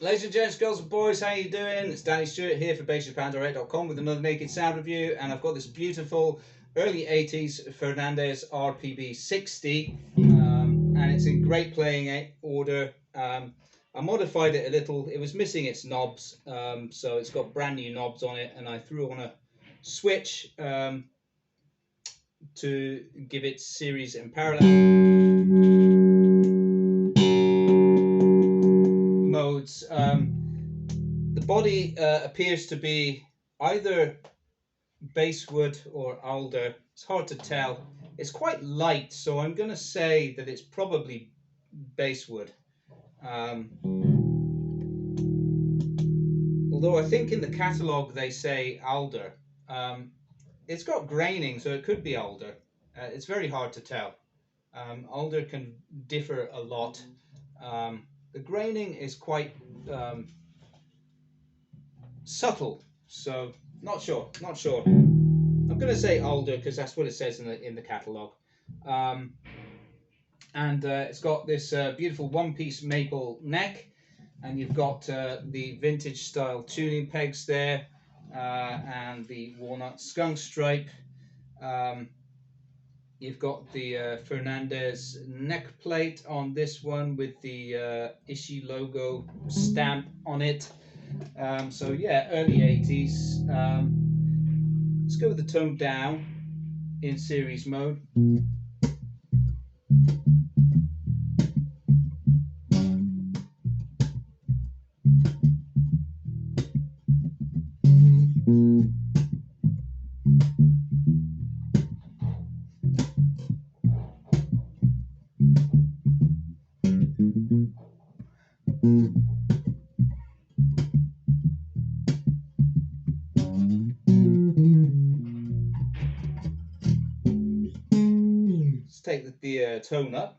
Ladies and gents, girls and boys, how you doing? It's Danny Stewart here for BasicBand.com with another Naked Sound review, and I've got this beautiful early 80s Fernandes RPB60, and it's in great playing order. I modified it a little. It was missing its knobs, so it's got brand new knobs on it, and I threw on a switch to give it series and parallel modes. The body appears to be either basswood or alder. It's hard to tell. It's quite light, so I'm going to say that it's probably basswood. Although I think in the catalogue they say alder. It's got graining, so it could be alder. It's very hard to tell. Alder can differ a lot. The graining is quite subtle, so not sure. I'm going to say alder because that's what it says in the catalogue. And it's got this beautiful one-piece maple neck, and you've got the vintage style tuning pegs there, and the walnut skunk stripe. You've got the Fernandes neck plate on this one with the Ishii logo stamp on it. So yeah, early 80s. Let's go with the tone down in series mode. Let's take the tone up.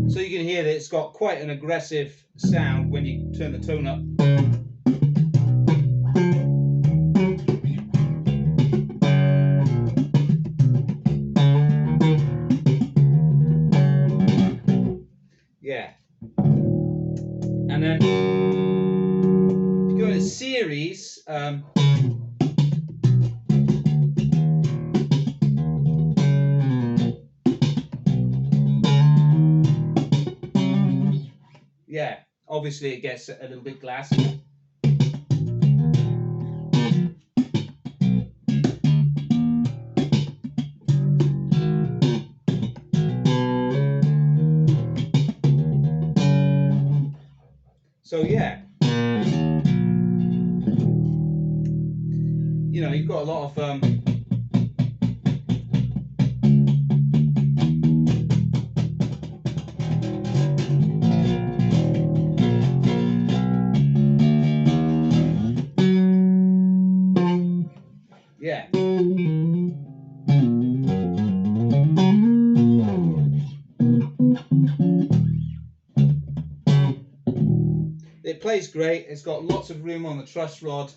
So you can hear that it's got quite an aggressive sound when you turn the tone up. Yeah. And then if you go into series, yeah, obviously it gets a little bit glassy. So yeah, you know, you've got a lot of yeah. It plays great. It's got lots of room on the truss rod.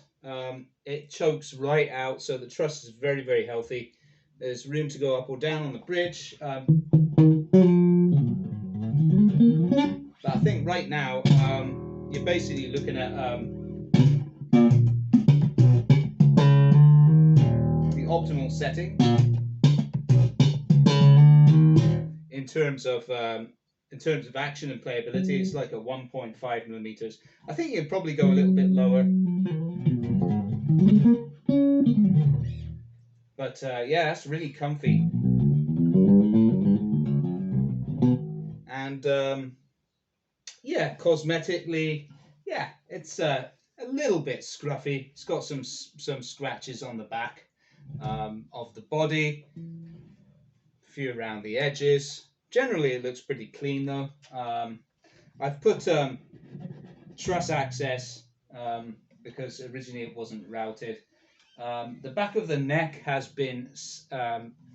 It chokes right out, so the truss is very, very healthy. There's room to go up or down on the bridge. But I think right now you're basically looking at the optimal setting in terms of action and playability. It's like a 1.5 millimeters. I think you'd probably go a little bit lower. But yeah, that's really comfy. And yeah, cosmetically, yeah, it's a little bit scruffy. It's got some scratches on the back of the body, a few around the edges. Generally, it looks pretty clean though. I've put truss access because originally it wasn't routed. The back of the neck has been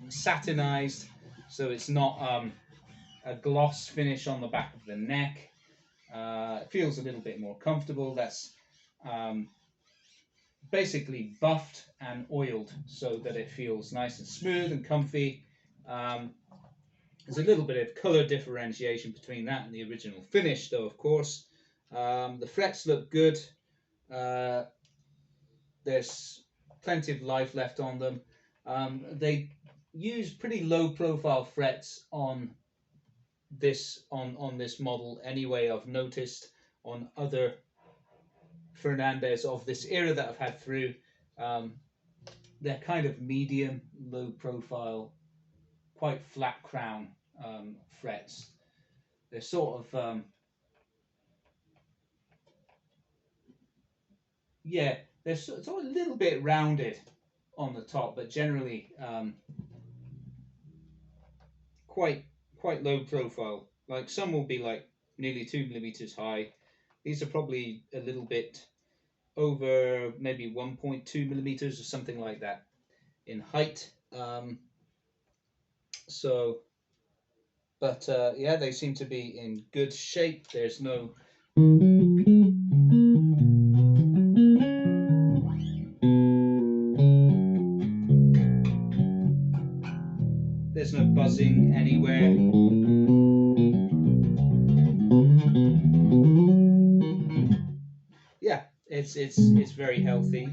satinized, so it's not a gloss finish on the back of the neck. It feels a little bit more comfortable. That's basically buffed and oiled so that it feels nice and smooth and comfy. There's a little bit of color differentiation between that and the original finish, though, of course. The frets look good. There's plenty of life left on them. They use pretty low profile frets on this model anyway. I've noticed on other Fernandes of this era that I've had through, they're kind of medium low profile, quite flat crown frets. They're sort of yeah, they're sort of a little bit rounded on the top, but generally quite low profile. Like some will be like nearly 2 millimeters high. These are probably a little bit over maybe 1.2 millimeters or something like that in height. But yeah, they seem to be in good shape. There's no buzzing anywhere. Yeah, it's very healthy.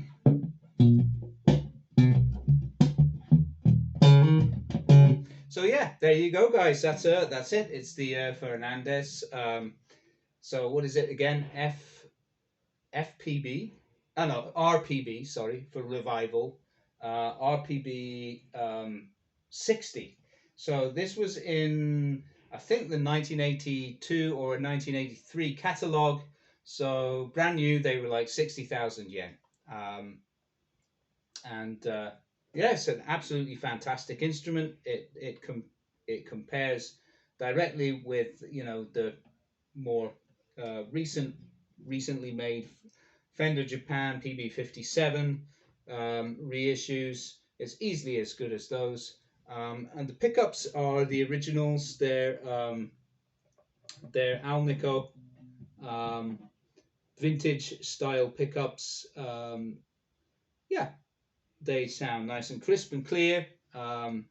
So yeah, there you go, guys. That's it. It's the Fernandes. So what is it again? FPB. Oh no, RPB. Sorry for revival. RPB 60. So this was in, I think, the 1982 or 1983 catalog. So brand new, they were like 60,000 yen. And yeah, it's an absolutely fantastic instrument. It compares directly with, you know, the more recently made Fender Japan PB57 reissues. It's easily as good as those. And the pickups are the originals. They're Alnico vintage style pickups. Yeah, they sound nice and crisp and clear. And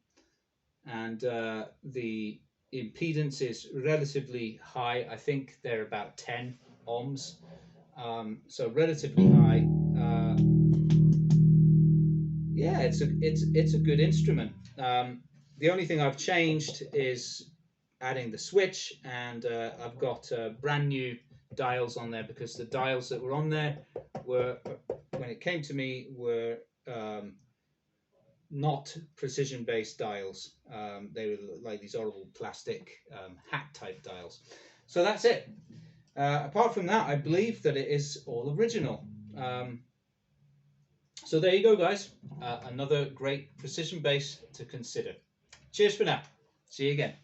the impedance is relatively high. I think they're about 10 ohms. So relatively high. Yeah, it's a good instrument. The only thing I've changed is adding the switch, and I've got brand new dials on there because the dials that were on there were, when it came to me, were not precision-based dials. They were like these horrible plastic hat-type dials. So that's it. Apart from that, I believe that it is all original. So there you go, guys. Another great precision bass to consider. Cheers for now. See you again.